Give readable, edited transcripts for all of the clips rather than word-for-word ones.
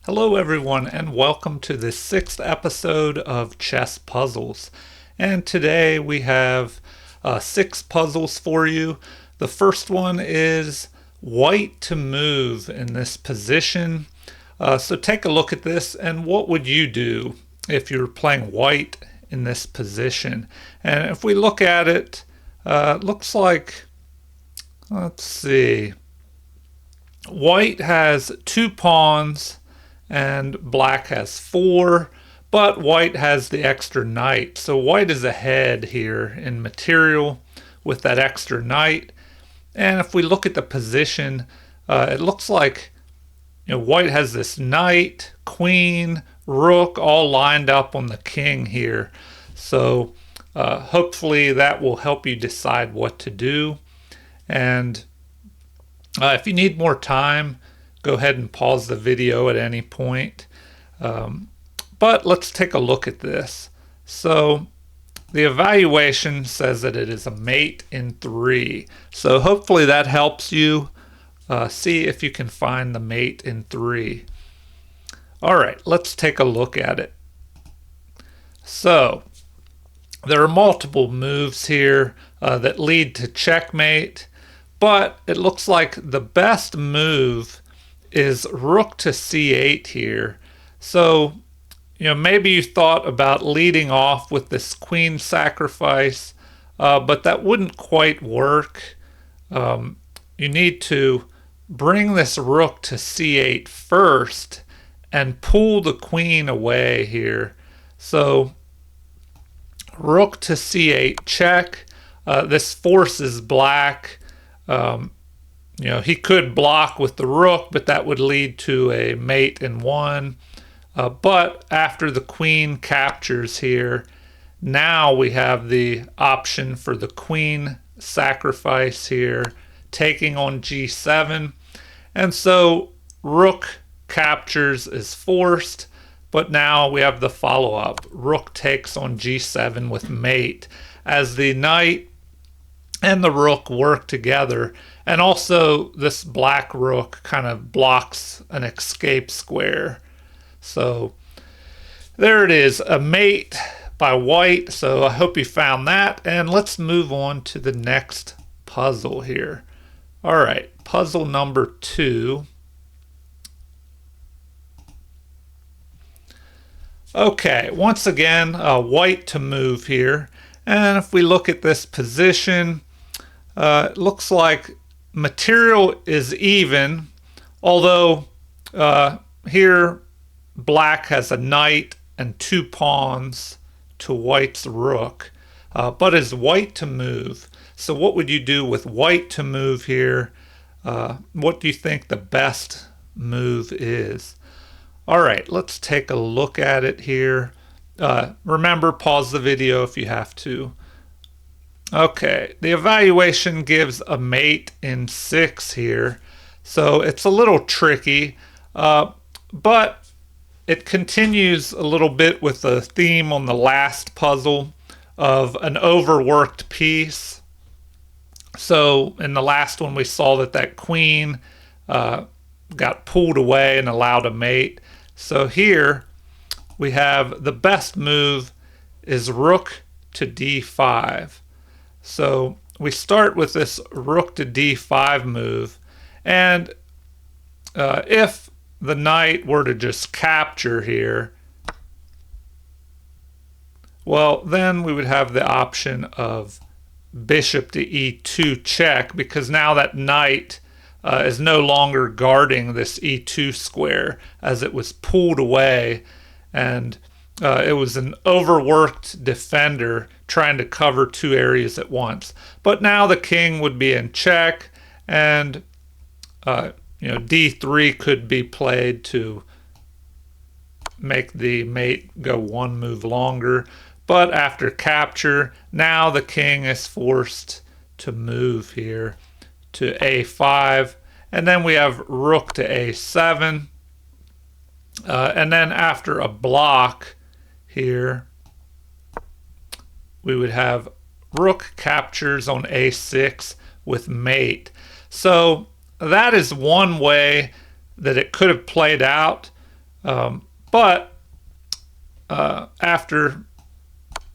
Hello everyone and welcome to the 6th episode of Chess Puzzles. And today we have 6 puzzles for you. The first one is white to move in this position. So take a look at this, and what would you do if you're playing white in this position? And if we look at it, looks like, let's see, white has 2 pawns and black has 4, but white has the extra knight. So white is ahead here in material with that extra knight. And if we look at the position, it looks like white has this knight, queen, rook all lined up on the king here. So hopefully that will help you decide what to do. And if you need more time, go ahead and pause the video at any point. But let's take a look at this. So the evaluation says that it is a mate in 3. So hopefully that helps you see if you can find the mate in 3. All right, let's take a look at it. So there are multiple moves here that lead to checkmate, but it looks like the best move is rook to c8 here. So, maybe you thought about leading off with this queen sacrifice, but that wouldn't quite work. You need to bring this rook to c8 first and pull the queen away here. So, rook to c8 check. This forces black. He could block with the rook, but that would lead to a mate in 1. But after the queen captures here, now we have the option for the queen sacrifice here, taking on g7. And so rook captures is forced, but now we have the follow-up. Rook takes on g7 with mate, as the knight and the rook work together. And also this black rook kind of blocks an escape square. So there it is, a mate by white. So I hope you found that. And let's move on to the next puzzle here. All right, puzzle number 2. Okay, once again, white to move here. And if we look at this position, it looks like material is even, although here black has a knight and 2 pawns to white's rook, but is white to move. So what would you do with white to move here? What do you think the best move is? All right, let's take a look at it here. Remember, pause the video if you have to. Okay, the evaluation gives a mate in 6 here, so it's a little tricky, but it continues a little bit with the theme on the last puzzle of an overworked piece. So in the last one we saw that queen got pulled away and allowed a mate. So here we have the best move is rook to d5. So we start with this rook to d5 move, and if the knight were to just capture here, well, then we would have the option of bishop to e2 check, because now that knight is no longer guarding this e2 square, as it was pulled away, and it was an overworked defender trying to cover 2 areas at once. But now the king would be in check, and d3 could be played to make the mate go 1 move longer. But after capture, now the king is forced to move here to a5, and then we have rook to a7, and then after a block here, we would have rook captures on a6 with mate. So that is one way that it could have played out. But after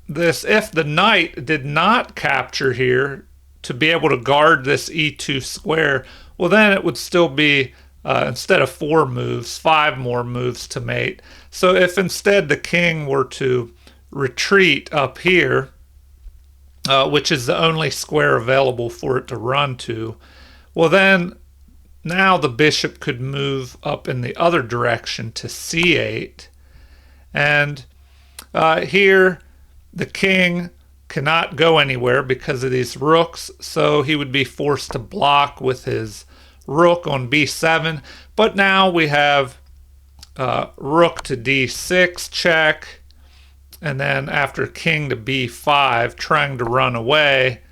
this, if the knight did not capture here to be able to guard this e2 square, well, then it would still be, instead of 4 moves, 5 more moves to mate. So if instead the king were to retreat up here, which is the only square available for it to run to, well, then now the bishop could move up in the other direction to c8. And here the king cannot go anywhere because of these rooks, so he would be forced to block with his rook on b7. But now we have rook to d6 check, and then after king to b5 trying to run away,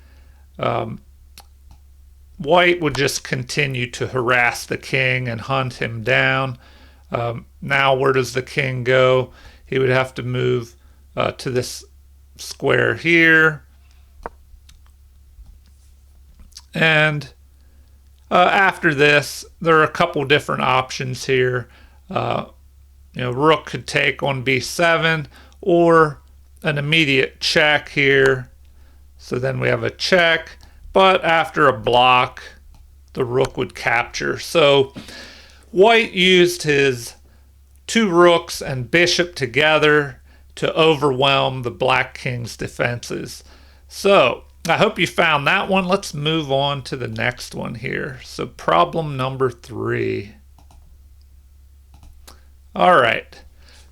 white would just continue to harass the king and hunt him down. Now where does the king go? He would have to move to this square here, and after this there are a couple different options here. Rook could take on b7 or an immediate check here, so then we have a check, but after a block the rook would capture. So white used his 2 rooks and bishop together to overwhelm the black king's defenses. So I hope you found that one. Let's move on to the next one here. So problem number 3. All right.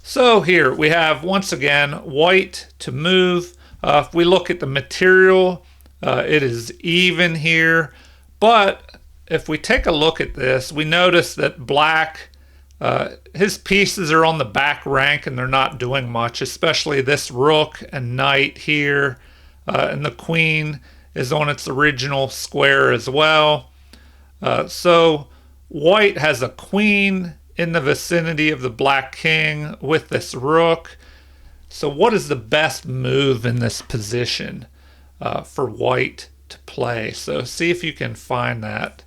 So here we have, once again, white to move. If we look at the material, it is even here. But if we take a look at this, we notice that black, his pieces are on the back rank and they're not doing much, especially this rook and knight here, and the queen is on its original square as well. So white has a queen in the vicinity of the black king with this rook. So what is the best move in this position for white to play? So see if you can find that.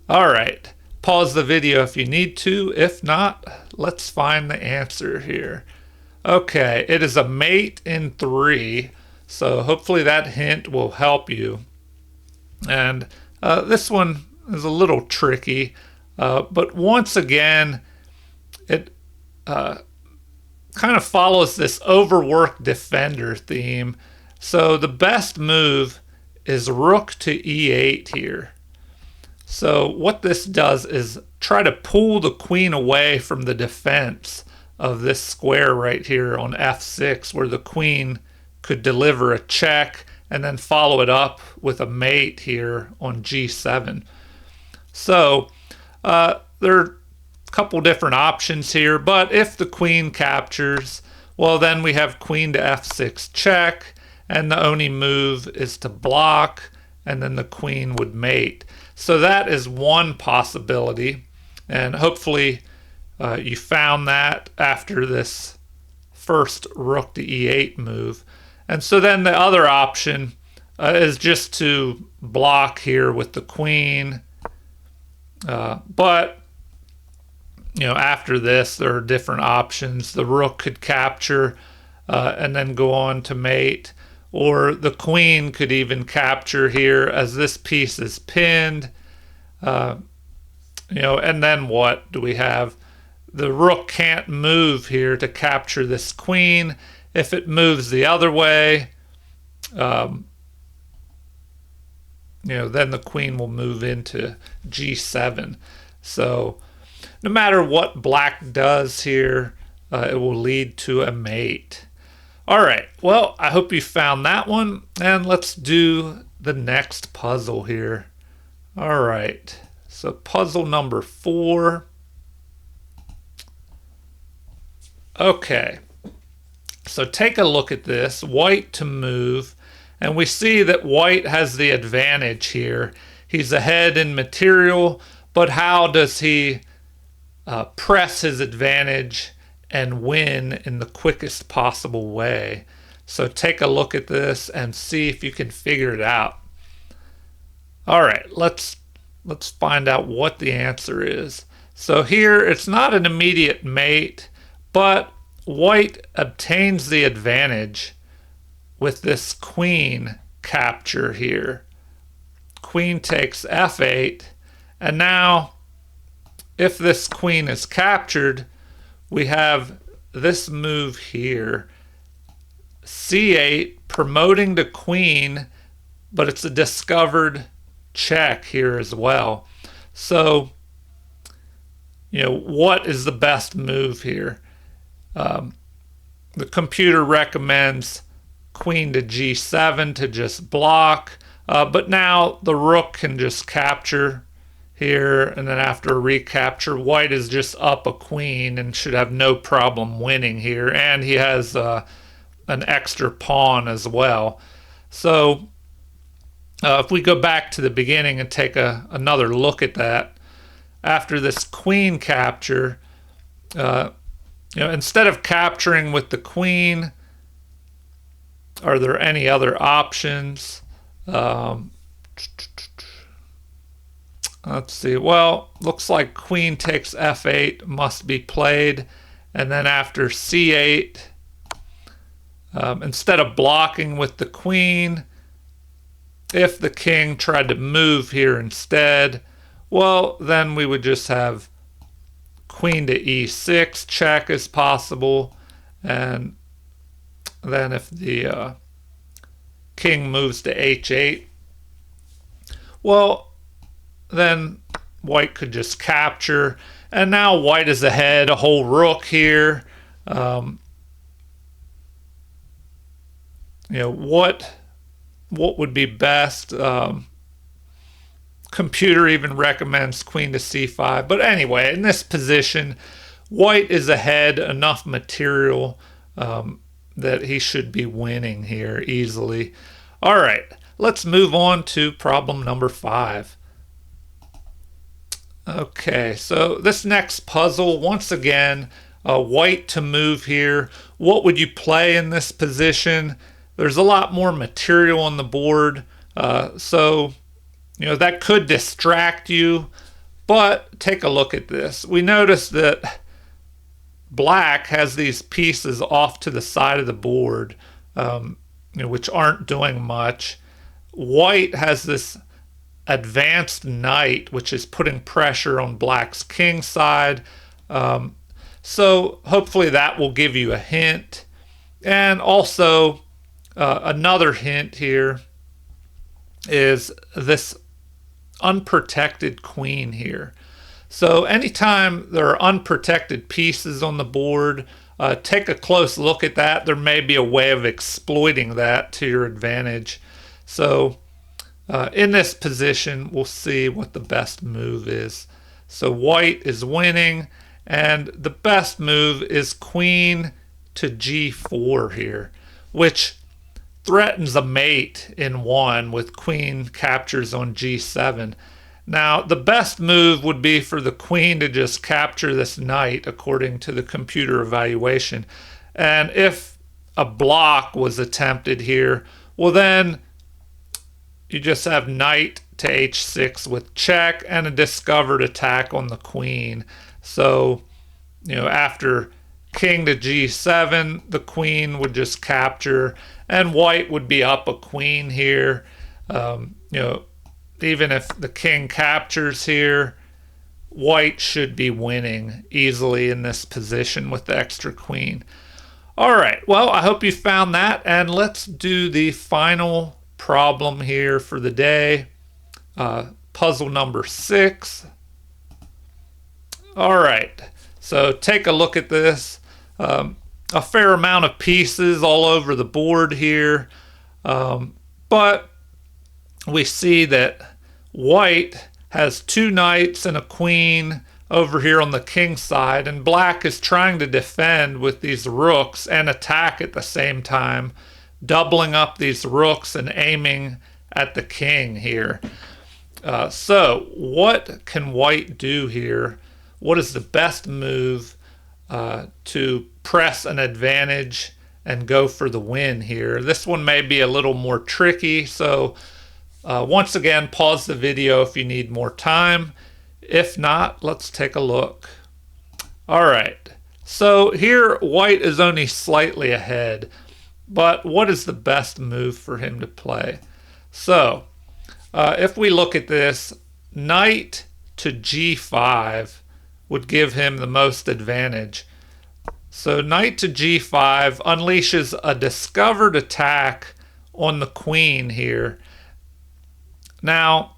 All right. Pause the video if you need to. If not, let's find the answer here. Okay, it is a mate in 3. So hopefully that hint will help you. And this one is a little tricky. But once again, it kind of follows this overworked defender theme. So the best move is rook to e8 here. So what this does is try to pull the queen away from the defense of this square right here on f6, where the queen could deliver a check and then follow it up with a mate here on g7. So there are a couple different options here, but if the queen captures, well, then we have queen to f6 check, and the only move is to block, and then the queen would mate. So that is one possibility, and hopefully you found that after this first rook to e8 move. And so then the other option is just to block here with the queen. But after this there are different options. The rook could capture and then go on to mate, or the queen could even capture here as this piece is pinned. And then what do we have? The rook can't move here to capture this queen. If it moves the other way, then the queen will move into g7. So no matter what black does here, it will lead to a mate. All right, well, I hope you found that one, and let's do the next puzzle here. All right, so puzzle number 4. Okay, so take a look at this. White to move, and we see that white has the advantage here. He's ahead in material, but how does he press his advantage and win in the quickest possible way? So take a look at this and see if you can figure it out. All right, let's find out what the answer is. So here it's not an immediate mate, but white obtains the advantage with this queen capture here. Queen takes f8, and now if this queen is captured, we have this move here, c8, promoting the queen, but it's a discovered check here as well. So, what is the best move here? The computer recommends queen to g7 to just block, but now the rook can just capture here, and then after a recapture, white is just up a queen and should have no problem winning here, and he has an extra pawn as well. So if we go back to the beginning and take another look at that, after this queen capture, instead of capturing with the queen, are there any other options? Let's see. Well, looks like queen takes f8 must be played. And then after c8, instead of blocking with the queen, if the king tried to move here instead, well, then we would just have queen to e6 check as possible. And then if the king moves to h8, well, then white could just capture, and now white is ahead a whole rook here. What would be best? Computer even recommends queen to c5, but anyway, in this position, white is ahead enough material that he should be winning here easily. All right, let's move on to problem number 5. Okay, so this next puzzle, once again, white to move here. What would you play in this position? There's a lot more material on the board, so that could distract you, but take a look at this. We notice that black has these pieces off to the side of the board, which aren't doing much. White has this advanced knight, which is putting pressure on black's king side. So hopefully that will give you a hint. And also another hint here is this unprotected queen here. So anytime there are unprotected pieces on the board, take a close look at that. There may be a way of exploiting that to your advantage. So in this position, we'll see what the best move is. So white is winning, and the best move is queen to g4 here, which threatens a mate in 1 with queen captures on g7. Now, the best move would be for the queen to just capture this knight according to the computer evaluation. And if a block was attempted here, well then you just have knight to h6 with check and a discovered attack on the queen. So, after king to g7, the queen would just capture, and white would be up a queen here. Even if the king captures here, white should be winning easily in this position with the extra queen. All right, well, I hope you found that, and let's do the final problem here for the day. Puzzle number 6. All right, so take a look at this. A fair amount of pieces all over the board here, but we see that white has 2 knights and a queen over here on the king side, and black is trying to defend with these rooks and attack at the same time, doubling up these rooks and aiming at the king here. So what can white do here? What is the best move to press an advantage and go for the win here? This one may be a little more tricky, so once again, pause the video if you need more time. If not, let's take a look. All right. So here white is only slightly ahead, but what is the best move for him to play? So if we look at this, knight to g5 would give him the most advantage. So knight to g5 unleashes a discovered attack on the queen here. Now,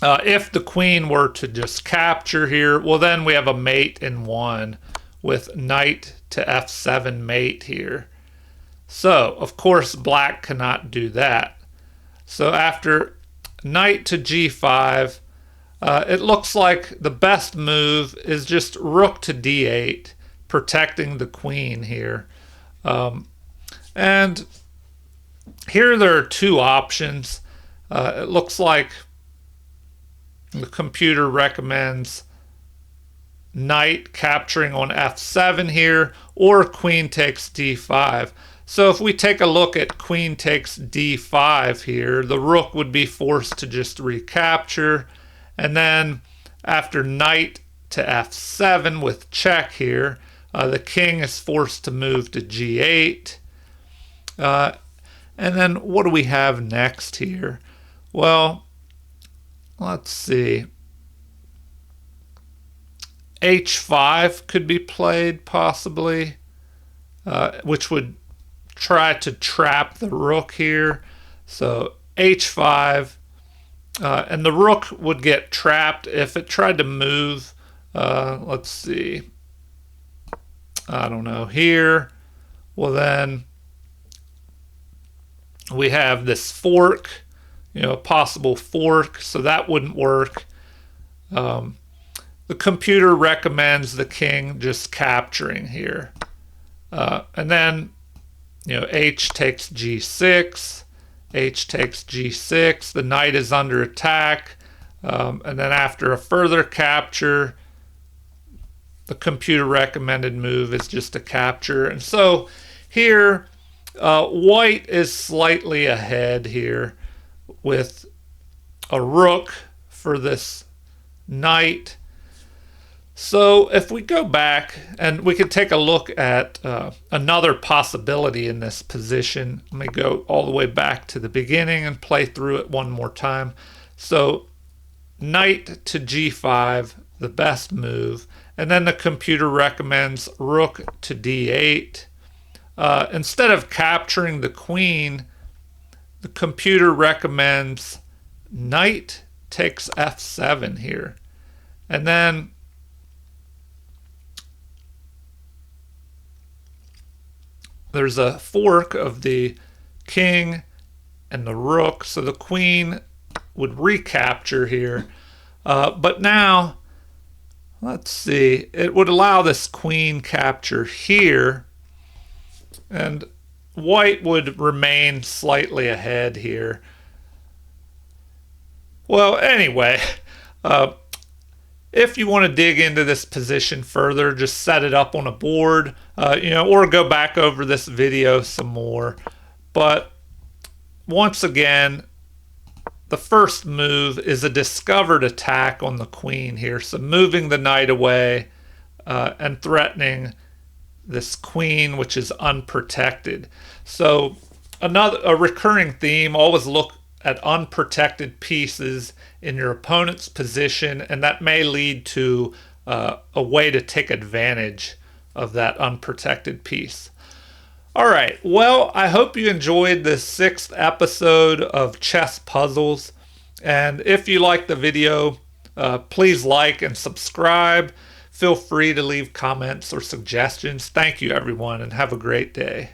if the queen were to just capture here, well then we have a mate in one with knight to f7 mate here. So, of course, black cannot do that. So after knight to g5, it looks like the best move is just rook to d8, protecting the queen here. And here there are two options. It looks like the computer recommends knight capturing on f7 here, or queen takes d5. So if we take a look at queen takes d5 here, the rook would be forced to just recapture. And then after knight to f7 with check here, the king is forced to move to g8. And then what do we have next here? Well, let's see. h5 could be played possibly, which would try to trap the rook here. So h5, and the rook would get trapped if it tried to move. Let's see. I don't know, here. Well, then we have this fork, a possible fork, so that wouldn't work. The computer recommends the king just capturing here. And then, h takes g6, h takes g6, the knight is under attack, and then after a further capture, the computer recommended move is just a capture. And so here, white is slightly ahead here with a rook for this knight. So if we go back and we could take a look at another possibility in this position. Let me go all the way back to the beginning and play through it one more time. So knight to g5, the best move. And then the computer recommends rook to d8. Instead of capturing the queen, the computer recommends knight takes f7 here. And then there's a fork of the king and the rook, so the queen would recapture here. But now, let's see, it would allow this queen capture here, and white would remain slightly ahead here. Well, anyway, if you want to dig into this position further, just set it up on a board, or go back over this video some more. But once again, the first move is a discovered attack on the queen here. So moving the knight away and threatening this queen, which is unprotected. So a recurring theme, always look at unprotected pieces in your opponent's position, and that may lead to a way to take advantage of that unprotected piece. All right, well, I hope you enjoyed this 6th episode of Chess Puzzles, and if you liked the video, please like and subscribe. Feel free to leave comments or suggestions. Thank you, everyone, and have a great day.